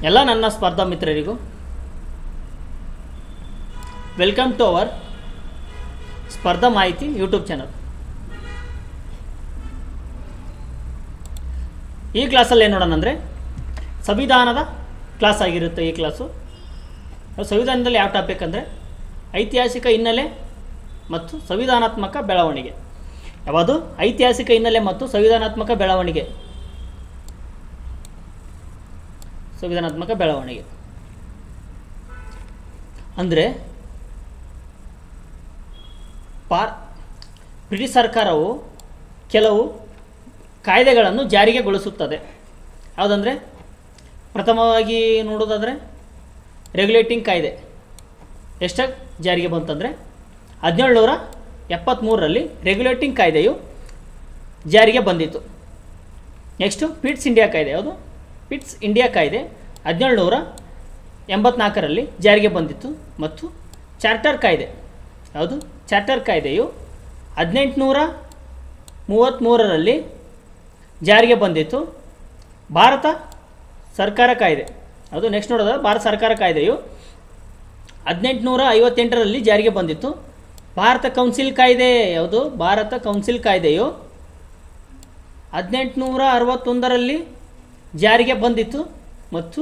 ಎಲ್ಲ ನನ್ನ ಸ್ಪರ್ಧಾ ಮಿತ್ರರಿಗೂ ವೆಲ್ಕಮ್ ಟು ಅವರ್ ಸ್ಪರ್ಧಾ ಮಾಹಿತಿ ಯೂಟ್ಯೂಬ್ ಚಾನಲ್. ಈ ಕ್ಲಾಸಲ್ಲಿ ಏನು ನೋಡೋಣ ಅಂದರೆ ಸಂವಿಧಾನದ ಕ್ಲಾಸ್ ಆಗಿರುತ್ತೆ. ಈ ಕ್ಲಾಸು ಸಂವಿಧಾನದಲ್ಲಿ ಯಾವ ಟಾಪಿಕ್ ಅಂದರೆ ಐತಿಹಾಸಿಕ ಹಿನ್ನೆಲೆ ಮತ್ತು ಸಂವಿಧಾನಾತ್ಮಕ ಬೆಳವಣಿಗೆ. ಯಾವುದು? ಐತಿಹಾಸಿಕ ಹಿನ್ನೆಲೆ ಮತ್ತು ಸಂವಿಧಾನಾತ್ಮಕ ಬೆಳವಣಿಗೆ. ಸಂವಿಧಾನಾತ್ಮಕ ಬೆಳವಣಿಗೆ ಅಂದರೆ ಬ್ರಿಟಿಷ್ ಸರ್ಕಾರವು ಕೆಲವು ಕಾಯ್ದೆಗಳನ್ನು ಜಾರಿಗೆಗೊಳಿಸುತ್ತದೆ. ಯಾವುದಂದರೆ ಪ್ರಥಮವಾಗಿ ನೋಡೋದಾದರೆ ರೆಗ್ಯುಲೇಟಿಂಗ್ ಕಾಯ್ದೆ ಎಷ್ಟಾಗಿ ಜಾರಿಗೆ ಬಂತಂದರೆ 1773ರಲ್ಲಿ ರೆಗ್ಯುಲೇಟಿಂಗ್ ಕಾಯ್ದೆಯು ಜಾರಿಗೆ ಬಂದಿತ್ತು. ನೆಕ್ಸ್ಟು ಪಿಟ್ಸ್ ಇಂಡಿಯಾ ಕಾಯ್ದೆ. ಯಾವುದು? ಪಿಟ್ಸ್ ಇಂಡಿಯಾ ಕಾಯ್ದೆ 1784ರಲ್ಲಿ ಜಾರಿಗೆ ಬಂದಿತ್ತು. ಮತ್ತು ಚಾರ್ಟರ್ ಕಾಯ್ದೆ. ಯಾವುದು? ಚಾರ್ಟರ್ ಕಾಯ್ದೆಯು 1833ರಲ್ಲಿ ಜಾರಿಗೆ ಬಂದಿತ್ತು. ಭಾರತ ಸರ್ಕಾರ ಕಾಯ್ದೆ. ಅದು ನೆಕ್ಸ್ಟ್ ನೋಡೋದು ಭಾರತ ಸರ್ಕಾರ ಕಾಯ್ದೆಯು 1858ರಲ್ಲಿ ಜಾರಿಗೆ ಬಂದಿತ್ತು. ಭಾರತ ಕೌನ್ಸಿಲ್ ಕಾಯ್ದೆ. ಯಾವುದು? ಭಾರತ ಕೌನ್ಸಿಲ್ ಕಾಯ್ದೆಯು 1861ರಲ್ಲಿ ಜಾರಿಗೆ ಬಂದಿತ್ತು. ಮತ್ತು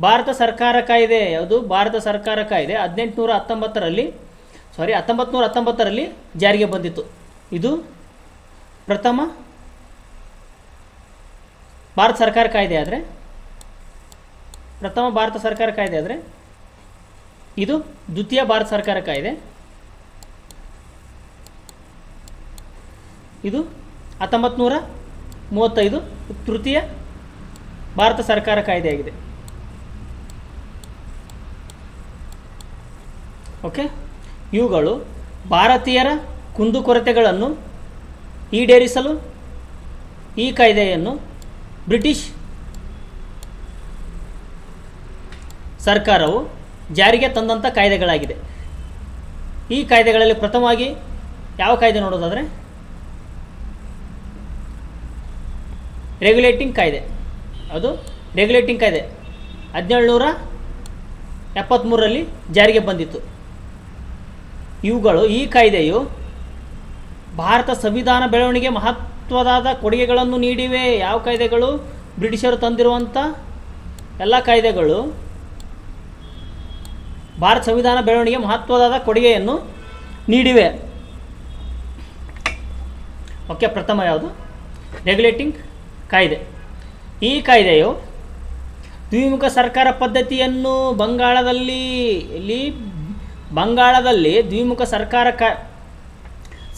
ಭಾರತ ಸರ್ಕಾರ ಕಾಯ್ದೆ. ಯಾವುದು? ಭಾರತ ಸರ್ಕಾರ ಕಾಯ್ದೆ 1919ರಲ್ಲಿ ಜಾರಿಗೆ ಬಂದಿತ್ತು. ಇದು ಪ್ರಥಮ ಭಾರತ ಸರ್ಕಾರ ಕಾಯ್ದೆ ಆದರೆ ಇದು ದ್ವಿತೀಯ ಭಾರತ ಸರ್ಕಾರ ಕಾಯ್ದೆ. ಇದು 1935 ತೃತೀಯ ಭಾರತ ಸರ್ಕಾರ ಕಾಯ್ದೆಯಾಗಿದೆ. ಓಕೆ, ಇವುಗಳು ಭಾರತೀಯರ ಕುಂದುಕೊರತೆಗಳನ್ನು ಈಡೇರಿಸಲು ಈ ಕಾಯ್ದೆಯನ್ನು ಬ್ರಿಟಿಷ್ ಸರ್ಕಾರವು ಜಾರಿಗೆ ತಂದಂಥ ಕಾಯ್ದೆಗಳಾಗಿದೆ. ಈ ಕಾಯ್ದೆಗಳಲ್ಲಿ ಪ್ರಥಮವಾಗಿ ಯಾವ ಕಾಯ್ದೆ ನೋಡೋದಾದರೆ ರೆಗ್ಯುಲೇಟಿಂಗ್ ಕಾಯ್ದೆ. ಅದು ರೆಗ್ಯುಲೇಟಿಂಗ್ ಕಾಯ್ದೆ 1773ರಲ್ಲಿ ಜಾರಿಗೆ ಬಂದಿತ್ತು. ಈ ಕಾಯ್ದೆಯು ಭಾರತ ಸಂವಿಧಾನ ಬೆಳವಣಿಗೆ ಮಹತ್ವದಾದ ಕೊಡುಗೆಗಳನ್ನು ನೀಡಿವೆ. ಯಾವ ಕಾಯ್ದೆಗಳು? ಬ್ರಿಟಿಷರು ತಂದಿರುವಂಥ ಎಲ್ಲ ಕಾಯ್ದೆಗಳು ಭಾರತ ಸಂವಿಧಾನ ಬೆಳವಣಿಗೆ ಮಹತ್ವದಾದ ಕೊಡುಗೆಯನ್ನು ನೀಡಿವೆ. ಓಕೆ, ಪ್ರಥಮ ಯಾವುದು? ರೆಗ್ಯುಲೇಟಿಂಗ್ ಕಾಯ್ದೆ. ಈ ಕಾಯ್ದೆಯು ದ್ವಿಮುಖ ಸರ್ಕಾರ ಪದ್ಧತಿಯನ್ನು ಬಂಗಾಳದಲ್ಲಿ ದ್ವಿಮುಖ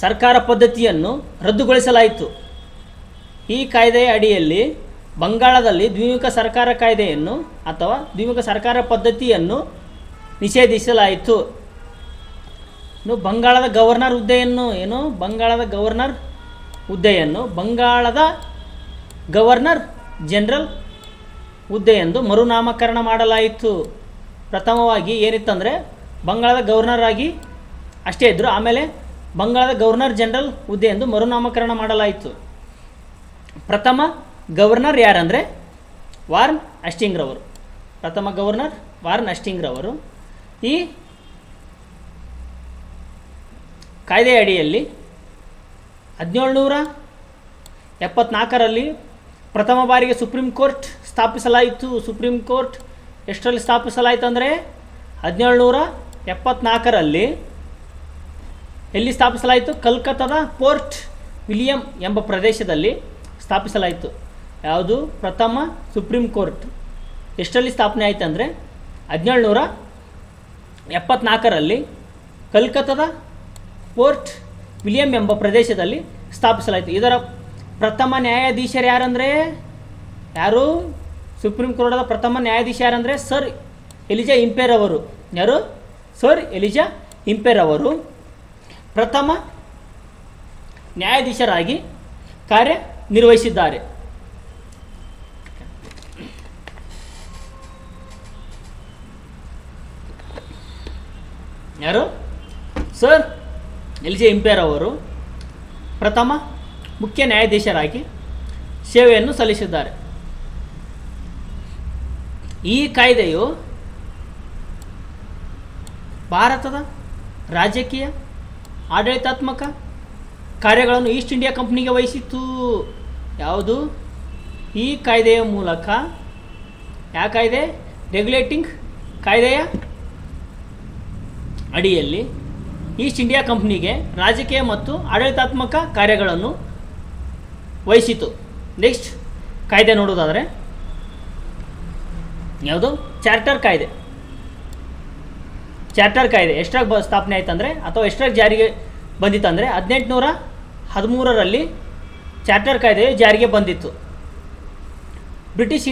ಸರ್ಕಾರ ಪದ್ಧತಿಯನ್ನು ರದ್ದುಗೊಳಿಸಲಾಯಿತು. ಈ ಕಾಯ್ದೆಯ ಅಡಿಯಲ್ಲಿ ಬಂಗಾಳದಲ್ಲಿ ದ್ವಿಮುಖ ಸರ್ಕಾರ ಕಾಯ್ದೆಯನ್ನು ಅಥವಾ ದ್ವಿಮುಖ ಸರ್ಕಾರ ಪದ್ಧತಿಯನ್ನು ನಿಷೇಧಿಸಲಾಯಿತು. ಬಂಗಾಳದ ಗವರ್ನರ್ ಜನರಲ್ ಹುದ್ದೆಯೆಂದು ಮರುನಾಮಕರಣ ಮಾಡಲಾಯಿತು. ಪ್ರಥಮವಾಗಿ ಏನಿತ್ತಂದರೆ ಬಂಗಾಳದ ಗವರ್ನರ್ ಆಗಿ ಅಷ್ಟೇ ಇದ್ದರು. ಆಮೇಲೆ ಬಂಗಾಳದ ಗವರ್ನರ್ ಜನರಲ್ ಹುದ್ದೆಯೆಂದು ಮರುನಾಮಕರಣ ಮಾಡಲಾಯಿತು. ಪ್ರಥಮ ಗವರ್ನರ್ ಯಾರಂದರೆ ವಾರ್ನ್ ಹಸ್ಟಿಂಗ್ರವರು. ಪ್ರಥಮ ಗವರ್ನರ್ ವಾರ್ನ್ ಹಸ್ಟಿಂಗ್ರವರು. ಈ ಕಾಯ್ದೆಯ ಅಡಿಯಲ್ಲಿ 1774ರಲ್ಲಿ ಪ್ರಥಮ ಬಾರಿಗೆ ಸುಪ್ರೀಂ ಕೋರ್ಟ್ ಸ್ಥಾಪಿಸಲಾಯಿತು. ಸುಪ್ರೀಂ ಕೋರ್ಟ್ ಎಷ್ಟರಲ್ಲಿ ಸ್ಥಾಪಿಸಲಾಯಿತು ಅಂದರೆ 1774ರಲ್ಲಿ ಎಲ್ಲಿ ಸ್ಥಾಪಿಸಲಾಯಿತು? ಕಲ್ಕತ್ತಾದ ಪೋರ್ಟ್ ವಿಲಿಯಂ ಎಂಬ ಪ್ರದೇಶದಲ್ಲಿ ಸ್ಥಾಪಿಸಲಾಯಿತು. ಯಾವುದು? ಪ್ರಥಮ ಸುಪ್ರೀಂ ಕೋರ್ಟ್ ಎಷ್ಟರಲ್ಲಿ ಸ್ಥಾಪನೆ ಆಯಿತು ಅಂದರೆ 1774ರಲ್ಲಿ ಕಲ್ಕತ್ತಾದ ಪೋರ್ಟ್ ವಿಲಿಯಂ ಎಂಬ ಪ್ರದೇಶದಲ್ಲಿ ಸ್ಥಾಪಿಸಲಾಯಿತು. ಇದರ ಪ್ರಥಮ ನ್ಯಾಯಾಧೀಶರು ಯಾರಂದರೆ ಸುಪ್ರೀಂ ಕೋರ್ಟದ ಪ್ರಥಮ ನ್ಯಾಯಾಧೀಶ ಯಾರಂದರೆ ಸರ್ ಎಲಿಜಾ ಇಂಪೇರ್ ಅವರು. ಯಾರು? ಸರ್ ಎಲಿಜಾ ಇಂಪೇರ್ ಅವರು ಪ್ರಥಮ ನ್ಯಾಯಾಧೀಶರಾಗಿ ಕಾರ್ಯನಿರ್ವಹಿಸಿದ್ದಾರೆ. ಯಾರು? ಸರ್ ಎಲಿಜಾ ಇಂಪೇರ್ ಅವರು ಪ್ರಥಮ ಮುಖ್ಯ ನ್ಯಾಯಾಧೀಶರಾಗಿ ಸೇವೆಯನ್ನು ಸಲ್ಲಿಸಿದ್ದಾರೆ. ಈ ಕಾಯ್ದೆಯು ಭಾರತದ ರಾಜಕೀಯ ಆಡಳಿತಾತ್ಮಕ ಕಾರ್ಯಗಳನ್ನು ಈಸ್ಟ್ ಇಂಡಿಯಾ ಕಂಪ್ನಿಗೆ ವಹಿಸಿತ್ತು. ಯಾವುದು? ಈ ಕಾಯ್ದೆಯ ಮೂಲಕ, ಯಾವ ಕಾಯ್ದೆ? ರೆಗ್ಯುಲೇಟಿಂಗ್ ಕಾಯ್ದೆಯ ಅಡಿಯಲ್ಲಿ ಈಸ್ಟ್ ಇಂಡಿಯಾ ಕಂಪ್ನಿಗೆ ರಾಜಕೀಯ ಮತ್ತು ಆಡಳಿತಾತ್ಮಕ ಕಾರ್ಯಗಳನ್ನು ವಹಿಸಿತು. ನೆಕ್ಸ್ಟ್ ಕಾಯ್ದೆ ನೋಡೋದಾದರೆ ಯಾವುದು? ಚಾರ್ಟರ್ ಕಾಯ್ದೆ. ಚಾರ್ಟರ್ ಕಾಯ್ದೆ ಎಷ್ಟಾಗಿ ಸ್ಥಾಪನೆ ಆಯ್ತಂದರೆ ಅಥವಾ ಎಷ್ಟಾಗಿ ಜಾರಿಗೆ ಬಂದಿತ್ತಂದರೆ 1813ರಲ್ಲಿ ಚಾರ್ಟರ್ ಕಾಯ್ದೆ ಜಾರಿಗೆ ಬಂದಿತ್ತು. ಬ್ರಿಟಿಷ್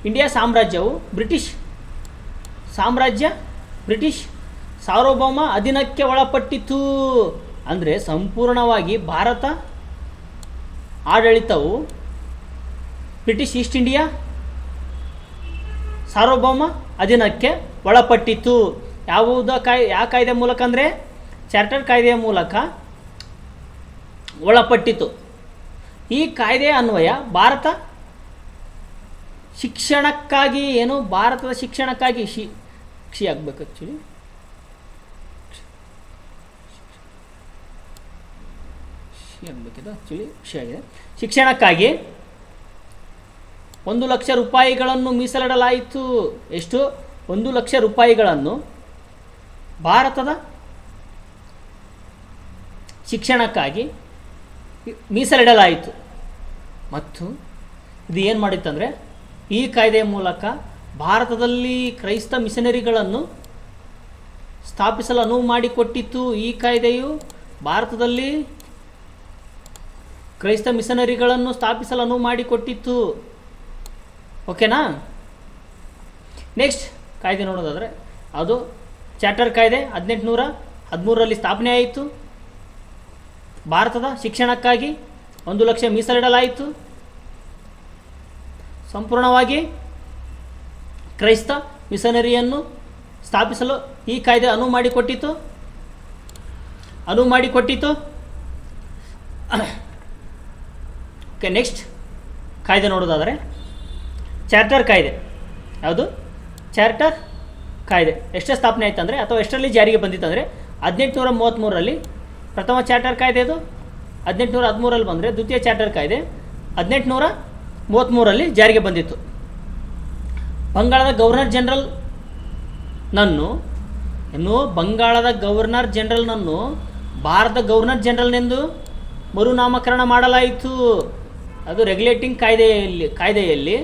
ಇಂಡಿಯಾ ಸಾಮ್ರಾಜ್ಯವು ಬ್ರಿಟಿಷ್ ಸಾರ್ವಭೌಮ ಅಧೀನಕ್ಕೆ ಒಳಪಟ್ಟಿತು. ಅಂದರೆ ಸಂಪೂರ್ಣವಾಗಿ ಭಾರತ ಆಡಳಿತವು ಬ್ರಿಟಿಷ್ ಈಸ್ಟ್ ಇಂಡಿಯಾ ಸಾರ್ವಭೌಮ ಅಧೀನಕ್ಕೆ ಒಳಪಟ್ಟಿತು. ಯಾವ ಕಾಯ್ದೆ ಮೂಲಕ ಅಂದರೆ ಚಾರ್ಟರ್ ಕಾಯ್ದೆಯ ಮೂಲಕ ಒಳಪಟ್ಟಿತು. ಈ ಕಾಯ್ದೆಯ ಅನ್ವಯ ಭಾರತದ ಶಿಕ್ಷಣಕ್ಕಾಗಿ ಖುಷಿ ಆಗಬೇಕು ಆ್ಯಕ್ಚುಲಿ ಖುಷಿಯಾಗಿದೆ. ಶಿಕ್ಷಣಕ್ಕಾಗಿ 1,00,000 ರೂಪಾಯಿಗಳನ್ನು ಮೀಸಲಿಡಲಾಯಿತು. ಎಷ್ಟು? 1,00,000 ರೂಪಾಯಿಗಳನ್ನು ಭಾರತದ ಶಿಕ್ಷಣಕ್ಕಾಗಿ ಮೀಸಲಿಡಲಾಯಿತು. ಮತ್ತು ಇದು ಏನು ಮಾಡಿತ್ತಂದರೆ, ಈ ಕಾಯ್ದೆಯ ಮೂಲಕ ಭಾರತದಲ್ಲಿ ಕ್ರೈಸ್ತ ಮಿಷನರಿಗಳನ್ನು ಸ್ಥಾಪಿಸಲು ಅನುವು ಮಾಡಿಕೊಟ್ಟಿತ್ತು. ಈ ಕಾಯ್ದೆಯು ಭಾರತದಲ್ಲಿ ಕ್ರೈಸ್ತ ಮಿಷನರಿಗಳನ್ನು ಸ್ಥಾಪಿಸಲು ಅನುವು ಮಾಡಿಕೊಟ್ಟಿತ್ತು. ಓಕೆನಾ? ನೆಕ್ಸ್ಟ್ ಕಾಯ್ದೆ ನೋಡೋದಾದರೆ ಅದು ಚಾರ್ಟರ್ ಕಾಯ್ದೆ 1813ರಲ್ಲಿ ಸ್ಥಾಪನೆ ಆಯಿತು. ಭಾರತದ ಶಿಕ್ಷಣಕ್ಕಾಗಿ 1,00,000 ಮೀಸಲಿಡಲಾಯಿತು. ಸಂಪೂರ್ಣವಾಗಿ ಕ್ರೈಸ್ತ ಮಿಷನರಿಯನ್ನು ಸ್ಥಾಪಿಸಲು ಈ ಕಾಯ್ದೆ ಅನುವು ಮಾಡಿಕೊಟ್ಟಿತು. ಓಕೆ, ನೆಕ್ಸ್ಟ್ ಕಾಯ್ದೆ ನೋಡೋದಾದರೆ ಚಾರ್ಟರ್ ಕಾಯ್ದೆ. ಯಾವುದು? ಚಾರ್ಟರ್ ಕಾಯ್ದೆ ಎಷ್ಟು ಸ್ಥಾಪನೆ ಆಯ್ತು ಅಂದರೆ ಅಥವಾ ಎಷ್ಟರಲ್ಲಿ ಜಾರಿಗೆ ಬಂದಿತ್ತು ಅಂದರೆ 1833ರಲ್ಲಿ ಪ್ರಥಮ ಚಾರ್ಟರ್ ಕಾಯ್ದೆ. ಅದು 1813ರಲ್ಲಿ ಬಂದರೆ ದ್ವಿತೀಯ ಚಾರ್ಟರ್ ಕಾಯ್ದೆ 1833ರಲ್ಲಿ ಜಾರಿಗೆ ಬಂದಿತ್ತು. ಬಂಗಾಳದ ಗವರ್ನರ್ ಜನರಲ್ನನ್ನು ಭಾರತ ಗವರ್ನರ್ ಜನರಲ್ನೆಂದು ಮರುನಾಮಕರಣ ಮಾಡಲಾಯಿತು. ಅದು ರೆಗ್ಯುಲೇಟಿಂಗ್ ಕಾಯ್ದೆಯಲ್ಲಿ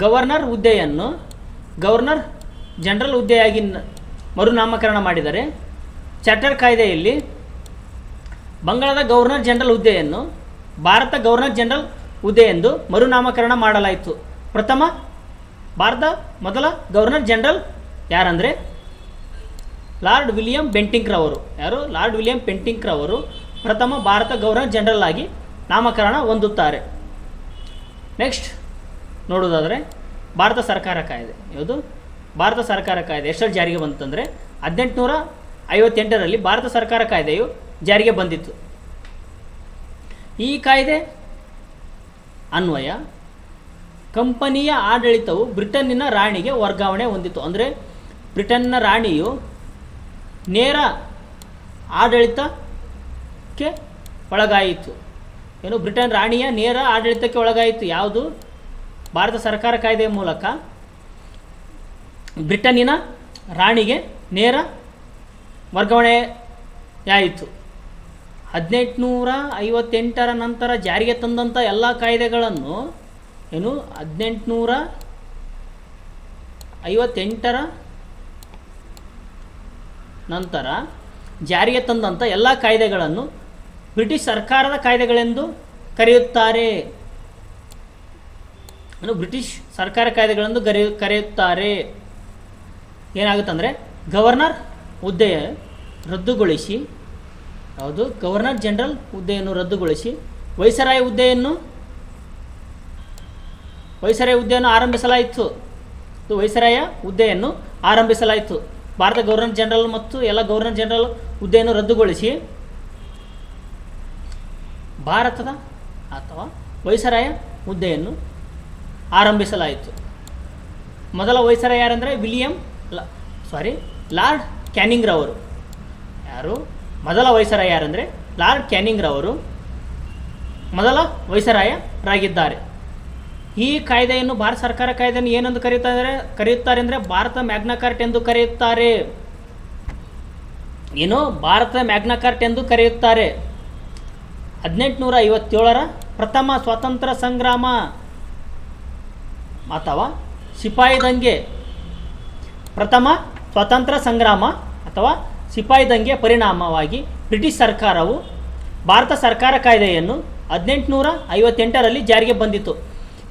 ಗವರ್ನರ್ ಜನರಲ್ ಹುದ್ದೆಯಾಗಿ ಮರುನಾಮಕರಣ ಮಾಡಿದರೆ, ಚಾರ್ಟರ್ ಕಾಯ್ದೆಯಲ್ಲಿ ಬಂಗಾಳದ ಗವರ್ನರ್ ಜನರಲ್ ಹುದ್ದೆಯನ್ನು ಭಾರತ ಗವರ್ನರ್ ಜನರಲ್ ಹುದ್ದೆ ಎಂದು ಮರುನಾಮಕರಣ ಮಾಡಲಾಯಿತು. ಭಾರತ ಮೊದಲ ಗವರ್ನರ್ ಜನರಲ್ ಯಾರಂದರೆ ಲಾರ್ಡ್ ವಿಲಿಯಂ ಬೆಂಟಿಂಕ್ರವರು. ಯಾರು? ಲಾರ್ಡ್ ವಿಲಿಯಂ ಬೆಂಟಿಂಕ್ರವರು ಪ್ರಥಮ ಭಾರತ ಗವರ್ನರ್ ಜನರಲ್ ಆಗಿ ನಾಮಕರಣ ಹೊಂದುತ್ತಾರೆ. ನೆಕ್ಸ್ಟ್ ನೋಡೋದಾದರೆ ಭಾರತ ಸರ್ಕಾರ ಕಾಯ್ದೆ. ಯಾವುದು? ಭಾರತ ಸರ್ಕಾರ ಕಾಯ್ದೆ ಎಷ್ಟರಲ್ಲಿ ಜಾರಿಗೆ ಬಂತಂದರೆ 1858ರಲ್ಲಿ ಭಾರತ ಸರ್ಕಾರ ಕಾಯ್ದೆಯು ಜಾರಿಗೆ ಬಂದಿತ್ತು. ಈ ಕಾಯ್ದೆ ಅನ್ವಯ ಕಂಪನಿಯ ಆಡಳಿತವು ಬ್ರಿಟನ್ನಿನ ರಾಣಿಗೆ ವರ್ಗಾವಣೆ ಹೊಂದಿತು. ಅಂದರೆ ಬ್ರಿಟನ್ನ ರಾಣಿಯು ನೇರ ಆಡಳಿತಕ್ಕೆ ಒಳಗಾಯಿತು. ಬ್ರಿಟನ್ ರಾಣಿಯ ನೇರ ಆಡಳಿತಕ್ಕೆ ಒಳಗಾಯಿತು. ಯಾವುದು? ಭಾರತ ಸರ್ಕಾರ ಕಾಯ್ದೆಯ ಮೂಲಕ ಬ್ರಿಟನ್ನಿನ ರಾಣಿಗೆ ನೇರ ವರ್ಗಾವಣೆಯಾಯಿತು. 1858ರ ನಂತರ ಜಾರಿಗೆ ತಂದಂಥ ಎಲ್ಲ ಕಾಯ್ದೆಗಳನ್ನು 1858ರ ನಂತರ ಜಾರಿಗೆ ತಂದಂಥ ಎಲ್ಲ ಕಾಯ್ದೆಗಳನ್ನು ಬ್ರಿಟಿಷ್ ಸರ್ಕಾರದ ಕಾಯ್ದೆಗಳೆಂದು ಕರೆಯುತ್ತಾರೆ. ಬ್ರಿಟಿಷ್ ಸರ್ಕಾರ ಕಾಯ್ದೆಗಳೆಂದು ಕರೆಯುತ್ತಾರೆ. ಏನಾಗುತ್ತಂದರೆ ಗವರ್ನರ್ ಹುದ್ದೆಯ ರದ್ದುಗೊಳಿಸಿ, ಯಾವುದು? ಗವರ್ನರ್ ಜನರಲ್ ಹುದ್ದೆಯನ್ನು ರದ್ದುಗೊಳಿಸಿ ವೈಸರಾಯ್ ಹುದ್ದೆಯನ್ನು ಆರಂಭಿಸಲಾಯಿತು. ವೈಸರಾಯ ಹುದ್ದೆಯನ್ನು ಆರಂಭಿಸಲಾಯಿತು. ಭಾರತ ಗವರ್ನರ್ ಜನರಲ್ ಮತ್ತು ಎಲ್ಲ ಗವರ್ನರ್ ಜನರಲ್ ಹುದ್ದೆಯನ್ನು ರದ್ದುಗೊಳಿಸಿ ಭಾರತದ ಅಥವಾ ವೈಸರಾಯ ಹುದ್ದೆಯನ್ನು ಆರಂಭಿಸಲಾಯಿತು. ಮೊದಲ ವೈಸರಾಯ್ ಯಾರಂದರೆ ಲಾರ್ಡ್ ಕ್ಯಾನಿಂಗ್ ರವರು. ಯಾರು ಮೊದಲ ವೈಸರಾಯ್ ಯಾರಂದರೆ ಲಾರ್ಡ್ ಕ್ಯಾನಿಂಗ್ ರವರು ಮೊದಲ ವೈಸರಾಯರಾಗಿದ್ದಾರೆ. ಈ ಕಾಯ್ದೆಯನ್ನು ಭಾರತ ಸರ್ಕಾರ ಕಾಯ್ದೆಯನ್ನು ಏನೆಂದು ಕರೆಯುತ್ತಾರೆ ಅಂದರೆ ಭಾರತ ಮ್ಯಾಗ್ನಾ ಕಾರ್ಟ್ ಎಂದು ಕರೆಯುತ್ತಾರೆ. ಭಾರತ ಮ್ಯಾಗ್ನಾ ಕಾರ್ಟ್ ಎಂದು ಕರೆಯುತ್ತಾರೆ. 1857ರ ಪ್ರಥಮ ಸ್ವಾತಂತ್ರ್ಯ ಸಂಗ್ರಾಮ ಅಥವಾ ಸಿಪಾಯಿ ದಂಗೆ ಪರಿಣಾಮವಾಗಿ ಬ್ರಿಟಿಷ್ ಸರ್ಕಾರವು ಭಾರತ ಸರ್ಕಾರ ಕಾಯ್ದೆಯನ್ನು 1858ರಲ್ಲಿ ಜಾರಿಗೆ ಬಂದಿತು.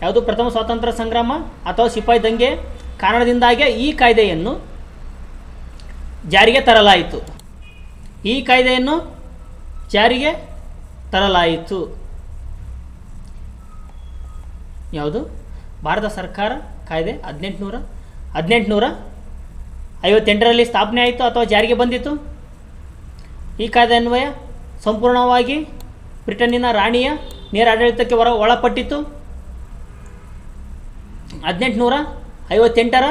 ಯಾವುದು ಪ್ರಥಮ ಸ್ವಾತಂತ್ರ್ಯ ಸಂಗ್ರಾಮ ಅಥವಾ ಸಿಪಾಯಿ ದಂಗೆ ಕಾರಣದಿಂದಾಗಿ ಈ ಕಾಯ್ದೆಯನ್ನು ಜಾರಿಗೆ ತರಲಾಯಿತು. ಯಾವುದು ಭಾರತ ಸರ್ಕಾರ ಕಾಯ್ದೆ 1858ರಲ್ಲಿ ಸ್ಥಾಪನೆ ಆಯಿತು ಅಥವಾ ಜಾರಿಗೆ ಬಂದಿತು. ಈ ಕಾಯ್ದೆ ಅನ್ವಯ ಸಂಪೂರ್ಣವಾಗಿ ಬ್ರಿಟನ್ನಿನ ರಾಣಿಯ ನೇರ ಆಡಳಿತಕ್ಕೆ ಒಳಪಟ್ಟಿತು. 1858ರ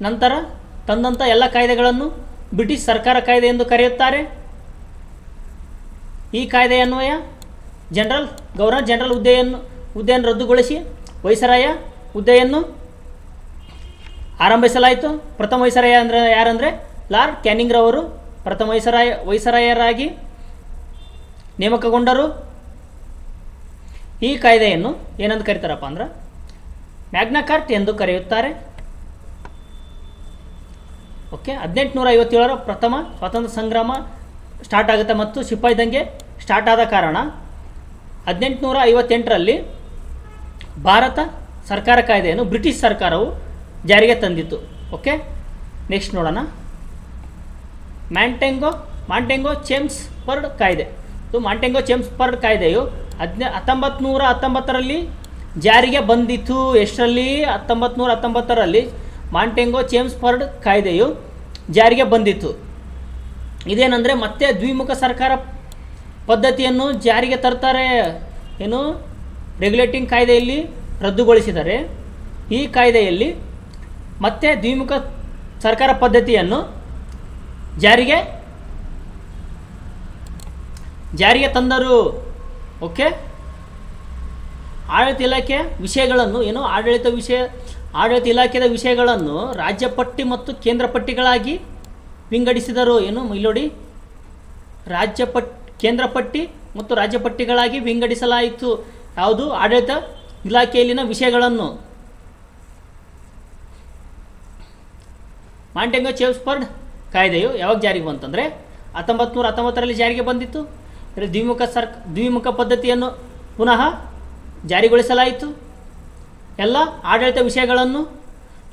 ನಂತರ ತಂದಂಥ ಎಲ್ಲ ಕಾಯ್ದೆಗಳನ್ನು ಬ್ರಿಟಿಷ್ ಸರ್ಕಾರ ಕಾಯ್ದೆ ಎಂದು ಕರೆಯುತ್ತಾರೆ. ಈ ಕಾಯ್ದೆ ಅನ್ವಯ ಗವರ್ನರ್ ಜನರಲ್ ಹುದ್ದೆಯನ್ನು ರದ್ದುಗೊಳಿಸಿ ವೈಸರಾಯ ಹುದ್ದೆಯನ್ನು ಆರಂಭಿಸಲಾಯಿತು. ಪ್ರಥಮ ವೈಸರಾಯ ಯಾರಂದರೆ ಲಾರ್ಡ್ ಕ್ಯಾನಿಂಗ್ ರವರು ಪ್ರಥಮ ವೈಸರಾಯರಾಗಿ ನೇಮಕಗೊಂಡರು. ಈ ಕಾಯ್ದೆಯನ್ನು ಏನೆಂದು ಕರೀತಾರಪ್ಪ ಅಂದ್ರೆ ಮ್ಯಾಗ್ನಾ ಕಾರ್ಟ್ ಎಂದು ಕರೆಯುತ್ತಾರೆ. ಓಕೆ, 1857ರ ಪ್ರಥಮ ಸ್ವಾತಂತ್ರ್ಯ ಸಂಗ್ರಾಮ ಸ್ಟಾರ್ಟ್ ಆಗುತ್ತೆ ಮತ್ತು ಸಿಪಾಯಿ ದಂಗೆ ಸ್ಟಾರ್ಟ್ ಆದ ಕಾರಣ 1858ರಲ್ಲಿ ಭಾರತ ಸರ್ಕಾರ ಕಾಯ್ದೆಯನ್ನು ಬ್ರಿಟಿಷ್ ಸರ್ಕಾರವು ಜಾರಿಗೆ ತಂದಿತ್ತು. ಓಕೆ, ನೆಕ್ಸ್ಟ್ ನೋಡೋಣ. ಮಾಂಟೆಂಗೋ ಚೇಮ್ಸ್ಬರ್ಗ್ ಕಾಯ್ದೆ. ಮಾಂಟೆಂಗೋ ಚೇಮ್ಸ್ಬರ್ಗ್ ಕಾಯ್ದೆಯು 1919ರಲ್ಲಿ ಜಾರಿಗೆ ಬಂದಿತು. ಎಷ್ಟರಲ್ಲಿ? 1919ರಲ್ಲಿ ಮಾಂಟೆಂಗೋ ಚೇಮ್ಸ್ಬರ್ಗ್ ಕಾಯ್ದೆಯು ಜಾರಿಗೆ ಬಂದಿತು. ಇದೇನೆಂದರೆ ಮತ್ತೆ ದ್ವಿಮುಖ ಸರ್ಕಾರ ಪದ್ಧತಿಯನ್ನು ಜಾರಿಗೆ ತರ್ತಾರೆ. ರೆಗ್ಯುಲೇಟಿಂಗ್ ಕಾಯ್ದೆಯಲ್ಲಿ ರದ್ದುಗೊಳಿಸಿದರೆ ಈ ಕಾಯ್ದೆಯಲ್ಲಿ ಮತ್ತೆ ದ್ವಿಮುಖ ಸರ್ಕಾರ ಪದ್ಧತಿಯನ್ನು ಜಾರಿಗೆ ತಂದರು. ಓಕೆ, ಆಡಳಿತ ಇಲಾಖೆಯ ವಿಷಯಗಳನ್ನು ಆಡಳಿತ ಇಲಾಖೆಯ ವಿಷಯಗಳನ್ನು ರಾಜ್ಯ ಪಟ್ಟಿ ಮತ್ತು ಕೇಂದ್ರ ಪಟ್ಟಿಗಳಾಗಿ ವಿಂಗಡಿಸಿದರು. ಇಲ್ಲಿ ನೋಡಿ, ಕೇಂದ್ರ ಪಟ್ಟಿ ಮತ್ತು ರಾಜ್ಯ ಪಟ್ಟಿಗಳಾಗಿ ವಿಂಗಡಿಸಲಾಯಿತು. ಯಾವುದು? ಆಡಳಿತ ಇಲಾಖೆಯಲ್ಲಿನ ವಿಷಯಗಳನ್ನು. ಮಾಂಟೆಂಗೋ ಚೇಮ್ಸ್ಬರ್ಗ್ ಕಾಯ್ದೆಯು ಯಾವಾಗ ಜಾರಿಗೆ ಬಂತಂದರೆ 1919ರಲ್ಲಿ ಜಾರಿಗೆ ಬಂದಿತ್ತು. ದ್ವಿಮುಖ ಪದ್ಧತಿಯನ್ನು ಪುನಃ ಜಾರಿಗೊಳಿಸಲಾಯಿತು. ಎಲ್ಲ ಆಡಳಿತ ವಿಷಯಗಳನ್ನು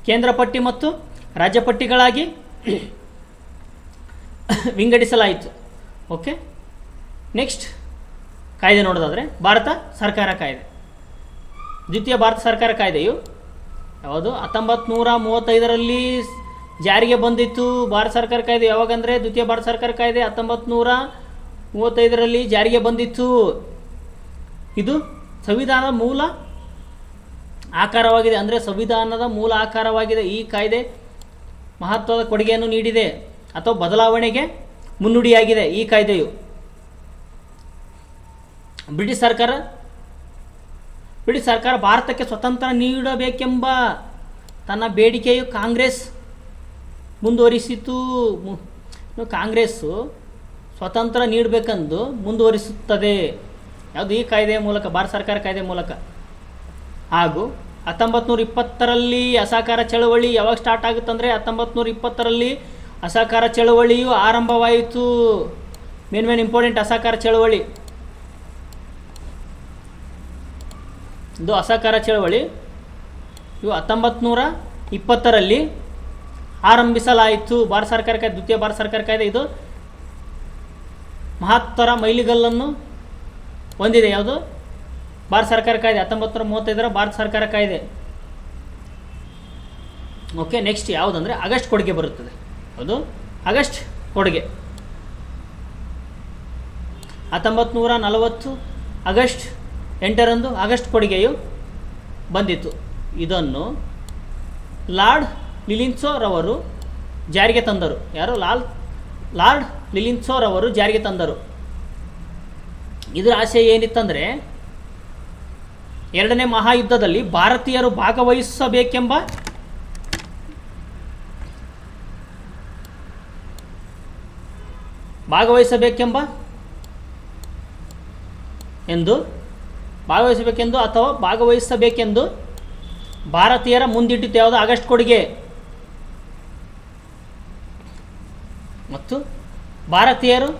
ಕೇಂದ್ರ ಪಟ್ಟಿ ಮತ್ತು ರಾಜ್ಯ ಪಟ್ಟಿಗಳಾಗಿ ವಿಂಗಡಿಸಲಾಯಿತು. ಓಕೆ, ನೆಕ್ಸ್ಟ್ ಕಾಯ್ದೆ ನೋಡೋದಾದರೆ ಭಾರತ ಸರ್ಕಾರ ಕಾಯ್ದೆ. ದ್ವಿತೀಯ ಭಾರತ ಸರ್ಕಾರ ಕಾಯ್ದೆಯು ಯಾವುದು? 1935ರಲ್ಲಿ ಜಾರಿಗೆ ಬಂದಿತ್ತು. ಭಾರತ ಸರ್ಕಾರ ಕಾಯ್ದೆ ಯಾವಾಗಂದರೆ ದ್ವಿತೀಯ ಭಾರತ ಸರ್ಕಾರ ಕಾಯ್ದೆ 1935ರಲ್ಲಿ ಜಾರಿಗೆ ಬಂದಿತ್ತು. ಇದು ಸಂವಿಧಾನದ ಮೂಲ ಆಕಾರವಾಗಿದೆ. ಅಂದರೆ ಸಂವಿಧಾನದ ಮೂಲ ಆಕಾರವಾಗಿದೆ. ಈ ಕಾಯ್ದೆ ಮಹತ್ವದ ಕೊಡುಗೆಯನ್ನು ನೀಡಿದೆ ಅಥವಾ ಬದಲಾವಣೆಗೆ ಮುನ್ನುಡಿಯಾಗಿದೆ. ಈ ಕಾಯ್ದೆಯು ಬ್ರಿಟಿಷ್ ಸರ್ಕಾರ ಭಾರತಕ್ಕೆ ಸ್ವತಂತ್ರ ನೀಡಬೇಕೆಂಬ ತನ್ನ ಬೇಡಿಕೆಯು ಕಾಂಗ್ರೆಸ್ ಮುಂದುವರಿಸಿತು. ಕಾಂಗ್ರೆಸ್ಸು ಸ್ವತಂತ್ರ ನೀಡಬೇಕೆಂದು ಮುಂದುವರಿಸುತ್ತದೆ. ಯಾವುದು? ಈ ಕಾಯ್ದೆಯ ಮೂಲಕ, ಭಾರತ ಸರ್ಕಾರ ಕಾಯ್ದೆ ಮೂಲಕ. ಹಾಗೂ 1920ರಲ್ಲಿ ಅಸಹಕಾರ ಚಳವಳಿ ಯಾವಾಗ ಸ್ಟಾರ್ಟ್ ಆಗುತ್ತಂದರೆ 1920ರಲ್ಲಿ ಅಸಹಕಾರ ಚಳವಳಿಯು ಆರಂಭವಾಯಿತು. ಮೇನ್ ಇಂಪಾರ್ಟೆಂಟ್ ಅಸಹಕಾರ ಚಳವಳಿ. ಇದು ಅಸಹಕಾರ ಚಳವಳಿ ಇವು 1920ರಲ್ಲಿ ಆರಂಭಿಸಲಾಯಿತು. ಭಾರತ ಸರ್ಕಾರ ಕಾಯ್ದೆ, ದ್ವಿತೀಯ ಭಾರತ ಸರ್ಕಾರ ಕಾಯ್ದೆ ಇದು ಮಹತ್ತರ ಮೈಲಿಗಲ್ಲನ್ನು ಹೊಂದಿದೆ. ಯಾವುದು? ಭಾರತ ಸರ್ಕಾರ ಕಾಯ್ದೆ 1935ರ ಭಾರತ ಸರ್ಕಾರ ಕಾಯ್ದೆ. ಓಕೆ, ನೆಕ್ಸ್ಟ್ ಯಾವುದಂದರೆ ಆಗಸ್ಟ್ ಕೊಡುಗೆ ಬರುತ್ತದೆ. ಅದು ಆಗಸ್ಟ್ ಕೊಡುಗೆ 1940 ಆಗಸ್ಟ್ 8ರಂದು ಆಗಸ್ಟ್ ಕೊಡುಗೆಯು ಬಂದಿತು. ಇದನ್ನು ಲಾರ್ಡ್ ಲಿಲಿನ್ಸೋರವರು ಜಾರಿಗೆ ತಂದರು. ಯಾರು? ಲಾರ್ಡ್ ಲಿಲಿನ್ಸೋರವರು ಜಾರಿಗೆ ತಂದರು. ಇದರ ಆಶಯ ಏನಿತ್ತಂದರೆ, ಎರಡನೇ ಮಹಾಯುದ್ಧದಲ್ಲಿ ಭಾರತೀಯರು ಭಾಗವಹಿಸಬೇಕೆಂದು ಭಾರತೀಯರ ಮುಂದಿಟ್ಟಿತ್ತು. ಯಾವುದು? ಆಗಸ್ಟ್ ಕೊಡುಗೆ. ಮತ್ತು ಭಾರತೀಯರು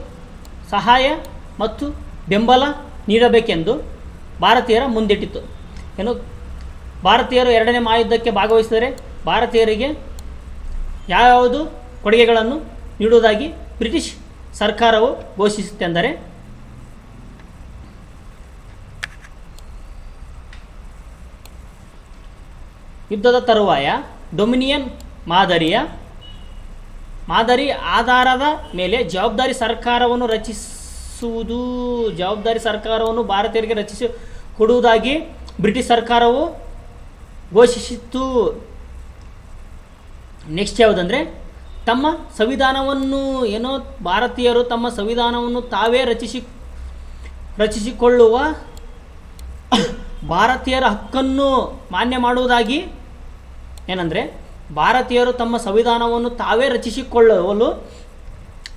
ಸಹಾಯ ಮತ್ತು ಬೆಂಬಲ ನೀಡಬೇಕೆಂದು ಭಾರತೀಯರ ಮುಂದಿಟ್ಟಿತು. ಏನು? ಭಾರತೀಯರು ಎರಡನೇ ಮಹಾಯುದ್ಧಕ್ಕೆ ಭಾಗವಹಿಸಿದರೆ ಭಾರತೀಯರಿಗೆ ಯಾವ್ಯಾವುದು ಕೊಡುಗೆಗಳನ್ನು ನೀಡುವುದಾಗಿ ಬ್ರಿಟಿಷ್ ಸರ್ಕಾರವು ಘೋಷಿಸುತ್ತೆಂದರೆ, ಯುದ್ಧದ ತರುವಾಯ ಡೊಮಿನಿಯನ್ ಮಾದರಿ ಆಧಾರದ ಮೇಲೆ ಜವಾಬ್ದಾರಿ ಸರ್ಕಾರವನ್ನು ಭಾರತೀಯರಿಗೆ ರಚಿಸಿ ಕೊಡುವುದಾಗಿ ಬ್ರಿಟಿಷ್ ಸರ್ಕಾರವು ಘೋಷಿಸಿತ್ತು. ನೆಕ್ಸ್ಟ್ ಯಾವುದಂದರೆ, ತಮ್ಮ ಸಂವಿಧಾನವನ್ನು ಭಾರತೀಯರು ತಮ್ಮ ಸಂವಿಧಾನವನ್ನು ತಾವೇ ರಚಿಸಿಕೊಳ್ಳುವ ಭಾರತೀಯರ ಹಕ್ಕನ್ನು ಮಾನ್ಯ ಮಾಡುವುದಾಗಿ ಭಾರತೀಯರು ತಮ್ಮ ಸಂವಿಧಾನವನ್ನು ತಾವೇ ರಚಿಸಿಕೊಳ್ಳಲು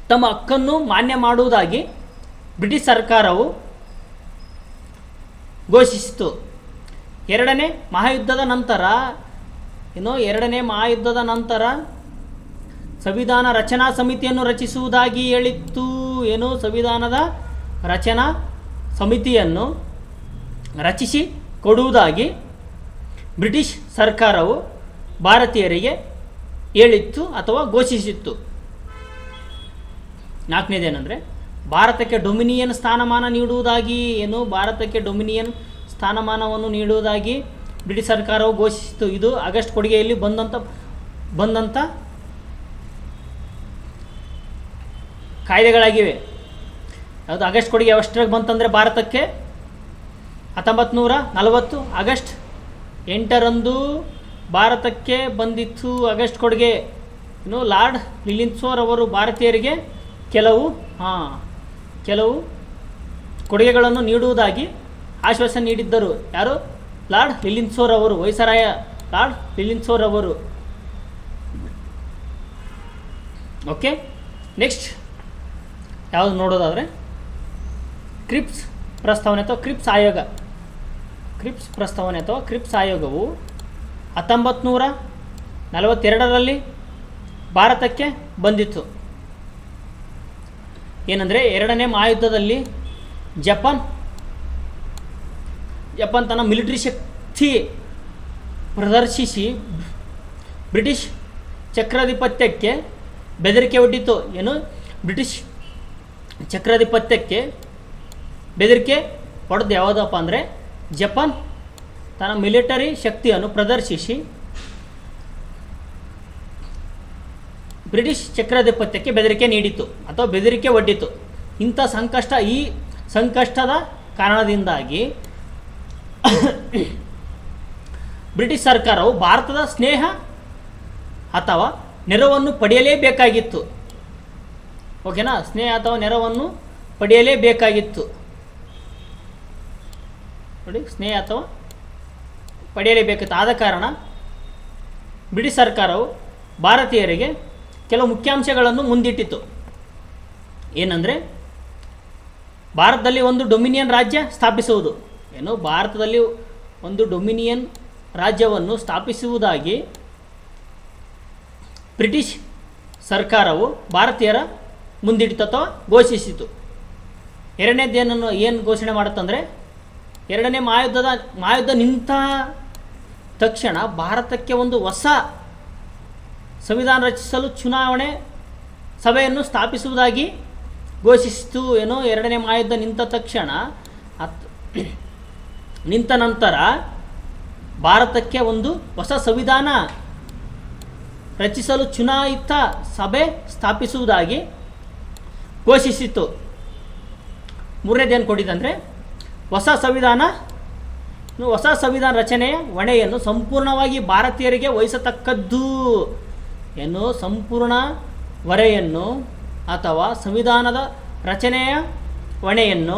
ತಮ್ಮ ಹಕ್ಕನ್ನು ಮಾನ್ಯ ಮಾಡುವುದಾಗಿ ಬ್ರಿಟಿಷ್ ಸರ್ಕಾರವು ಘೋಷಿಸಿತು. ಎರಡನೇ ಮಹಾಯುದ್ಧದ ನಂತರ ಸಂವಿಧಾನ ರಚನಾ ಸಮಿತಿಯನ್ನು ರಚಿಸುವುದಾಗಿ ಹೇಳಿತ್ತು. ಸಂವಿಧಾನದ ರಚನಾ ಸಮಿತಿಯನ್ನು ರಚಿಸಿ ಕೊಡುವುದಾಗಿ ಬ್ರಿಟಿಷ್ ಸರ್ಕಾರವು ಭಾರತೀಯರಿಗೆ ಹೇಳಿತ್ತು ಅಥವಾ ಘೋಷಿಸಿತ್ತು. ನಾಲ್ಕನೇದೇನೆಂದರೆ, ಭಾರತಕ್ಕೆ ಡೊಮಿನಿಯನ್ ಸ್ಥಾನಮಾನವನ್ನು ನೀಡುವುದಾಗಿ ಬ್ರಿಟಿಷ್ ಸರ್ಕಾರವು ಘೋಷಿಸಿತು. ಇದು ಆಗಸ್ಟ್ ಕೊಡುಗೆಯಲ್ಲಿ ಬಂದಂಥ ಕಾಯ್ದೆಗಳಾಗಿವೆ. ಯಾವುದು? ಆಗಸ್ಟ್ ಕೊಡುಗೆ ಎಷ್ಟರಾಗ ಬಂತಂದರೆ ಭಾರತಕ್ಕೆ 1940 ಆಗಸ್ಟ್ 8ರಂದು ಭಾರತಕ್ಕೆ ಬಂದಿತ್ತು ಆಗಸ್ಟ್ ಕೊಡುಗೆ. ಲಾರ್ಡ್ ಲಿಲಿನ್ಸೋರ್ ಅವರು ಭಾರತೀಯರಿಗೆ ಕೆಲವು ಕೊಡುಗೆಗಳನ್ನು ನೀಡುವುದಾಗಿ ಆಶ್ವಾಸನೆ ನೀಡಿದ್ದರು. ಯಾರು? ಲಾರ್ಡ್ ಲಿಲಿನ್ಸೋರ್ ಅವರು, ವೈಸರಾಯ ಲಾರ್ಡ್ ಲಿಲಿನ್ಸೋರ್ ಅವರು. ಓಕೆ, ನೆಕ್ಸ್ಟ್ ಯಾವುದು ನೋಡೋದಾದರೆ, ಕ್ರಿಪ್ಸ್ ಪ್ರಸ್ತಾವನೆ ಅಥವಾ ಕ್ರಿಪ್ಸ್ ಆಯೋಗವು 1942ರಲ್ಲಿ ಭಾರತಕ್ಕೆ ಬಂದಿತ್ತು. ಏನಂದರೆ, ಎರಡನೇ ಮಹಾಯುದ್ಧದಲ್ಲಿ ಜಪಾನ್ ತನ್ನ ಮಿಲಿಟರಿ ಶಕ್ತಿ ಪ್ರದರ್ಶಿಸಿ ಬ್ರಿಟಿಷ್ ಚಕ್ರಾಧಿಪತ್ಯಕ್ಕೆ ಬೆದರಿಕೆ ಒಡ್ಡಿತು. ಬ್ರಿಟಿಷ್ ಚಕ್ರಾಧಿಪತ್ಯಕ್ಕೆ ಬೆದರಿಕೆ ಹೊಡೆದು ಯಾವುದಪ್ಪ ಅಂದರೆ, ಜಪಾನ್ ತನ್ನ ಮಿಲಿಟರಿ ಶಕ್ತಿಯನ್ನು ಪ್ರದರ್ಶಿಸಿ ಬ್ರಿಟಿಷ್ ಚಕ್ರಾಧಿಪತ್ಯಕ್ಕೆ ಬೆದರಿಕೆ ನೀಡಿತು ಅಥವಾ ಬೆದರಿಕೆ ಒಡ್ಡಿತು. ಈ ಸಂಕಷ್ಟದ ಕಾರಣದಿಂದಾಗಿ ಬ್ರಿಟಿಷ್ ಸರ್ಕಾರವು ಭಾರತದ ಸ್ನೇಹ ಅಥವಾ ನೆರವನ್ನು ಪಡೆಯಲೇಬೇಕಾಗಿತ್ತು. ಓಕೆನಾ? ಸ್ನೇಹ ಅಥವಾ ನೆರವನ್ನು ಪಡೆಯಲೇಬೇಕಾಗಿತ್ತು. ನೋಡಿ, ಸ್ನೇಹ ಅಥವಾ ಪಡೆಯಲೇಬೇಕಿತ್ತು. ಆದ ಕಾರಣ ಬ್ರಿಟಿಷ್ ಸರ್ಕಾರವು ಭಾರತೀಯರಿಗೆ ಕೆಲವು ಮುಖ್ಯಾಂಶಗಳನ್ನು ಮುಂದಿಟ್ಟಿತು. ಏನಂದರೆ, ಭಾರತದಲ್ಲಿ ಒಂದು ಡೊಮಿನಿಯನ್ ರಾಜ್ಯ ಸ್ಥಾಪಿಸುವುದು. ಭಾರತದಲ್ಲಿ ಒಂದು ಡೊಮಿನಿಯನ್ ರಾಜ್ಯವನ್ನು ಸ್ಥಾಪಿಸುವುದಾಗಿ ಬ್ರಿಟಿಷ್ ಸರ್ಕಾರವು ಭಾರತೀಯರ ಮುಂದಿಟ್ಟಿತು ಅಥವಾ ಘೋಷಿಸಿತು. ಎರಡನೇದೇನನ್ನು ಏನು ಘೋಷಣೆ ಮಾಡುತ್ತಂದರೆ, ಎರಡನೇ ಮಹಾಯುದ್ಧ ನಿಂತ ತಕ್ಷಣ ಭಾರತಕ್ಕೆ ಒಂದು ಹೊಸ ಸಂವಿಧಾನ ರಚಿಸಲು ಚುನಾವಣೆ ಸಭೆಯನ್ನು ಸ್ಥಾಪಿಸುವುದಾಗಿ ಘೋಷಿಸಿತು. ಎರಡನೇ ಮಹಾಯುದ್ಧ ನಿಂತ ತಕ್ಷಣ ನಿಂತ ನಂತರ ಭಾರತಕ್ಕೆ ಒಂದು ಹೊಸ ಸಂವಿಧಾನ ರಚಿಸಲು ಚುನಾಯಿತ ಸಭೆ ಸ್ಥಾಪಿಸುವುದಾಗಿ ಘೋಷಿಸಿತು. ಮೂರನೇದೇನು ಕೊಟ್ಟಿದ್ದಂದರೆ, ಹೊಸ ಸಂವಿಧಾನ ಹೊಸ ಸಂವಿಧಾನ ರಚನೆಯ ಹೊಣೆಯನ್ನು ಸಂಪೂರ್ಣವಾಗಿ ಭಾರತೀಯರಿಗೆ ವಹಿಸತಕ್ಕದ್ದು. ಏನು ಸಂಪೂರ್ಣ ಹೊರೆಯನ್ನು ಅಥವಾ ಸಂವಿಧಾನದ ರಚನೆಯ ಹೊಣೆಯನ್ನು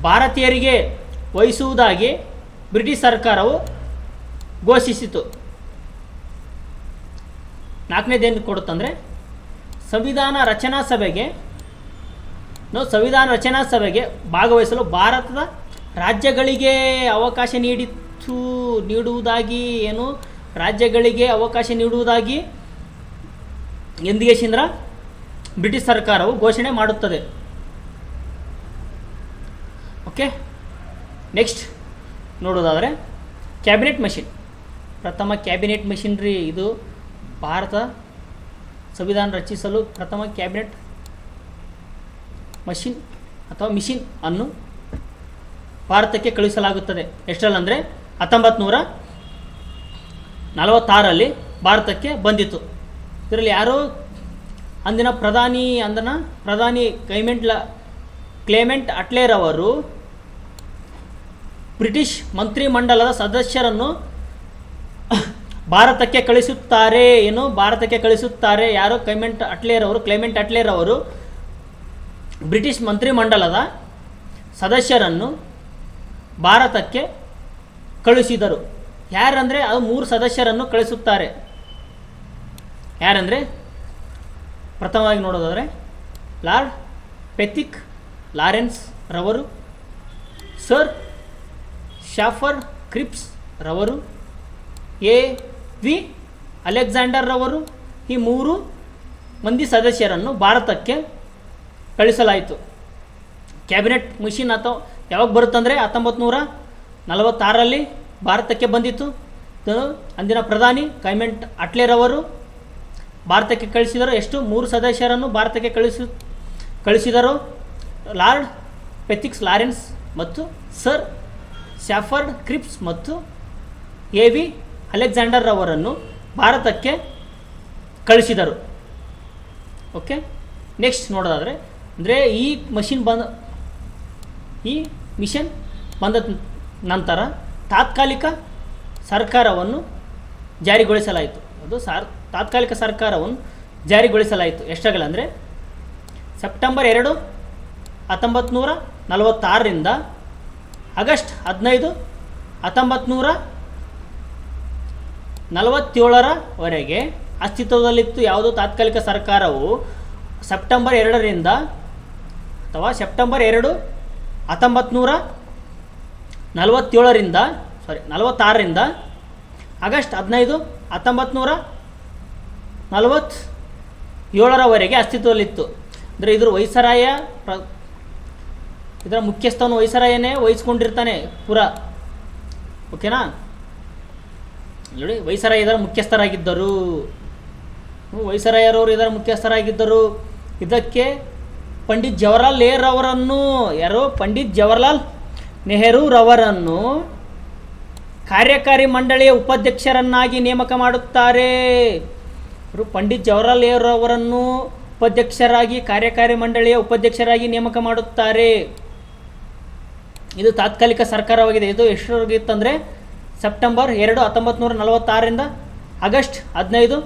ಭಾರತೀಯರಿಗೆ ವಹಿಸುವುದಾಗಿ ಬ್ರಿಟಿಷ್ ಸರ್ಕಾರವು ಘೋಷಿಸಿತು. ನಾಲ್ಕನೇದೇನು ಕೊಡುತ್ತಂದರೆ ಸಂವಿಧಾನ ರಚನಾ ಸಭೆಗೆ ಭಾಗವಹಿಸಲು ಭಾರತದ ರಾಜ್ಯಗಳಿಗೆ ಅವಕಾಶ ನೀಡುವುದಾಗಿ ರಾಜ್ಯಗಳಿಗೆ ಅವಕಾಶ ನೀಡುವುದಾಗಿ ಎಂದಿಗೆ ಬ್ರಿಟಿಷ್ ಸರ್ಕಾರವು ಘೋಷಣೆ ಮಾಡುತ್ತದೆ. ಓಕೆ, ನೆಕ್ಸ್ಟ್ ನೋಡೋದಾದರೆ ಕ್ಯಾಬಿನೆಟ್ ಮಷಿನ್. ಪ್ರಥಮ ಕ್ಯಾಬಿನೆಟ್ ಮಿಷನ್ರಿ. ಇದು ಭಾರತ ಸಂವಿಧಾನ ರಚಿಸಲು ಪ್ರಥಮ ಕ್ಯಾಬಿನೆಟ್ ಮಷಿನ್ ಅಥವಾ ಮಿಷಿನ್ ಅನ್ನು ಭಾರತಕ್ಕೆ ಕಳುಹಿಸಲಾಗುತ್ತದೆ. ಎಷ್ಟರಲ್ಲಂದರೆ 1946ರಲ್ಲಿ ಭಾರತಕ್ಕೆ ಬಂದಿತು. ಇದರಲ್ಲಿ ಯಾರು ಅಂದಿನ ಪ್ರಧಾನಿ ಕ್ಲೇಮೆಂಟ್ ಅಟ್ಲೆರವರು ಬ್ರಿಟಿಷ್ ಮಂತ್ರಿಮಂಡಲದ ಸದಸ್ಯರನ್ನು ಭಾರತಕ್ಕೆ ಕಳಿಸುತ್ತಾರೆ. ಯಾರು? ಕ್ಲೇಮೆಂಟ್ ಅಟ್ಲೆರವರು ಬ್ರಿಟಿಷ್ ಮಂತ್ರಿಮಂಡಲದ ಸದಸ್ಯರನ್ನು ಭಾರತಕ್ಕೆ ಕಳಿಸಿದರು. ಯಾರಂದರೆ ಅದು 3 ಸದಸ್ಯರನ್ನು ಕಳಿಸುತ್ತಾರೆ. ಯಾರಂದರೆ ಪ್ರಥಮವಾಗಿ ನೋಡೋದಾದರೆ ಲಾರ್ಡ್ ಪೆಥಿಕ್ ಲಾರೆನ್ಸ್ ರವರು, ಸರ್ ಶಾಫರ್ಡ್ ಕ್ರಿಪ್ಸ್ ರವರು, ಎ.ವಿ. ಅಲೆಕ್ಸಾಂಡರ್ ರವರು. ಈ 3 ಮಂದಿ ಸದಸ್ಯರನ್ನು ಭಾರತಕ್ಕೆ ಕಳಿಸಲಾಯಿತು. ಕ್ಯಾಬಿನೆಟ್ ಮಿಷನ್ ಅಥವಾ ಯಾವಾಗ ಬರುತ್ತಂದರೆ 1946ರಲ್ಲಿ ಭಾರತಕ್ಕೆ ಬಂದಿತ್ತು. ಅಂದಿನ ಪ್ರಧಾನಿ ಕ್ಲೇಮೆಂಟ್ ಅಟ್ಲೆರವರು ಭಾರತಕ್ಕೆ ಕಳಿಸಿದರು. ಎಷ್ಟು? 3 ಸದಸ್ಯರನ್ನು ಭಾರತಕ್ಕೆ ಕಳಿಸಿದರು. ಲಾರ್ಡ್ ಪೆಥಿಕ್ಸ್ ಲಾರೆನ್ಸ್ ಮತ್ತು ಸರ್ ಶಾಫರ್ಡ್ ಕ್ರಿಪ್ಸ್ ಮತ್ತು ಎ.ವಿ. ಅಲೆಕ್ಸಾಂಡರ್ ಅವರನ್ನು ಭಾರತಕ್ಕೆ ಕಳಿಸಿದರು. ಓಕೆ, ನೆಕ್ಸ್ಟ್ ನೋಡೋದಾದರೆ ಅಂದರೆ ಈ ಮಿಷನ್ ಬಂದ ನಂತರ ತಾತ್ಕಾಲಿಕ ಸರ್ಕಾರವನ್ನು ಜಾರಿಗೊಳಿಸಲಾಯಿತು. ತಾತ್ಕಾಲಿಕ ಸರ್ಕಾರವನ್ನು ಜಾರಿಗೊಳಿಸಲಾಯಿತು. ಎಷ್ಟಾಗಲಂದರೆ ಸೆಪ್ಟೆಂಬರ್ 2, 1946ರಿಂದ ಆಗಸ್ಟ್ 15, 1947ರವರೆಗೆ ಅಸ್ತಿತ್ವದಲ್ಲಿತ್ತು. ಯಾವುದು? ತಾತ್ಕಾಲಿಕ ಸರ್ಕಾರವು ಸೆಪ್ಟೆಂಬರ್ 2 1946ರಿಂದ ಆಗಸ್ಟ್ 15, 1947ರವರೆಗೆ ಅಸ್ತಿತ್ವದಲ್ಲಿತ್ತು. ಅಂದರೆ ಇದರ ಮುಖ್ಯಸ್ಥನು ವೈಸರಾಯನೇ ವಹಿಸ್ಕೊಂಡಿರ್ತಾನೆ ಪೂರ. ಓಕೆನಾ? ನೋಡಿ, ವೈಸರಾಯ್ ಇದರ ಮುಖ್ಯಸ್ಥರಾಗಿದ್ದರು. ವೈಸರಾಯರವರು ಇದರ ಮುಖ್ಯಸ್ಥರಾಗಿದ್ದರು. ಇದಕ್ಕೆ ಪಂಡಿತ್ ಜವಾಹರ್ಲಾಲ್ ನೆಹರು ರವರನ್ನು ಕಾರ್ಯಕಾರಿ ಮಂಡಳಿಯ ಉಪಾಧ್ಯಕ್ಷರನ್ನಾಗಿ ನೇಮಕ ಮಾಡುತ್ತಾರೆ. ಪಂಡಿತ್ ಜವಾಹರ್ಲಾಲ್ ನೆಹರು ಅವರನ್ನು ಕಾರ್ಯಕಾರಿ ಮಂಡಳಿಯ ಉಪಾಧ್ಯಕ್ಷರಾಗಿ ನೇಮಕ ಮಾಡುತ್ತಾರೆ. ಇದು ತಾತ್ಕಾಲಿಕ ಸರ್ಕಾರವಾಗಿದೆ. ಇದು ಎಷ್ಟರವರೆಗಿತ್ತಂದರೆ ಸೆಪ್ಟೆಂಬರ್ 2, 1946ರಿಂದ ಆಗಸ್ಟ್ 15,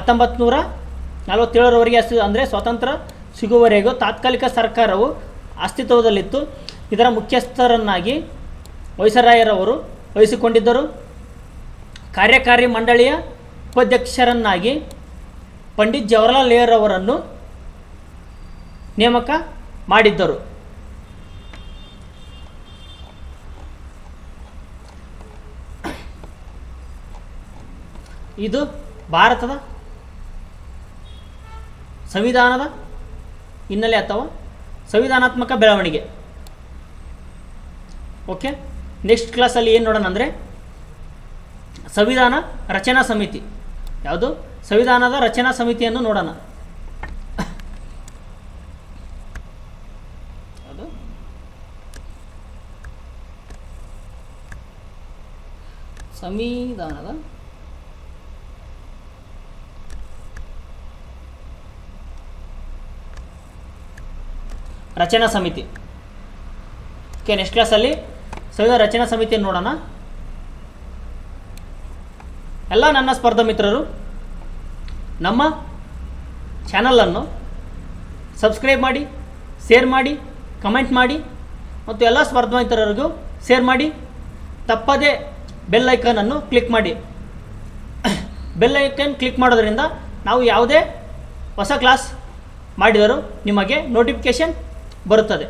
1947ರವರೆಗೆ ಅಂದರೆ ಸ್ವಾತಂತ್ರ್ಯ ಸಿಗುವವರೆಗೂ ತಾತ್ಕಾಲಿಕ ಸರ್ಕಾರವು ಅಸ್ತಿತ್ವದಲ್ಲಿತ್ತು. ಇದರ ಮುಖ್ಯಸ್ಥರನ್ನಾಗಿ ವೈಸರಾಯರವರು ವಹಿಸಿಕೊಂಡಿದ್ದರು. ಕಾರ್ಯಕಾರಿ ಮಂಡಳಿಯ ಉಪಾಧ್ಯಕ್ಷರನ್ನಾಗಿ ಪಂಡಿತ್ ಜವಾಹರ್ಲಾಲ್ ನೆಹರು ಅವರನ್ನು ನೇಮಕ ಮಾಡಿದ್ದರು. ಇದು ಭಾರತದ ಸಂವಿಧಾನದ ಹಿನ್ನೆಲೆ ಅಥವಾ ಸಂವಿಧಾನಾತ್ಮಕ ಬೆಳವಣಿಗೆ. ಓಕೆ, ನೆಕ್ಸ್ಟ್ ಕ್ಲಾಸಲ್ಲಿ ಏನು ನೋಡೋಣ ಅಂದರೆ ಸಂವಿಧಾನ ರಚನಾ ಸಮಿತಿ. ಯಾವುದು? ಸಂವಿಧಾನದ ರಚನಾ ಸಮಿತಿಯನ್ನು ನೋಡೋಣ. ಸಂವಿಧಾನದ ರಚನಾ ಸಮಿತಿ. ಓಕೆ, ನೆಕ್ಸ್ಟ್ ಕ್ಲಾಸಲ್ಲಿ ಸಂವಿಧಾನ ರಚನಾ ಸಮಿತಿಯನ್ನು ನೋಡೋಣ. ಎಲ್ಲ ನನ್ನ ಸ್ಪರ್ಧಾ ಮಿತ್ರರು ನಮ್ಮ ಚಾನಲನ್ನು ಸಬ್ಸ್ಕ್ರೈಬ್ ಮಾಡಿ, ಶೇರ್ ಮಾಡಿ, ಕಮೆಂಟ್ ಮಾಡಿ ಮತ್ತು ಎಲ್ಲ ಸ್ಪರ್ಧಾ ಮಿತ್ರರಿಗೂ ಶೇರ್ ಮಾಡಿ. ತಪ್ಪದೇ ಬೆಲ್ ಐಕಾನನ್ನು ಕ್ಲಿಕ್ ಮಾಡಿ. ಬೆಲ್ ಐಕನ್ ಕ್ಲಿಕ್ ಮಾಡೋದ್ರಿಂದ ನಾವು ಯಾವುದೇ ಹೊಸ ಕ್ಲಾಸ್ ಮಾಡಿದರೂ ನಿಮಗೆ ನೋಟಿಫಿಕೇಷನ್ ಬರುತ್ತದೆ.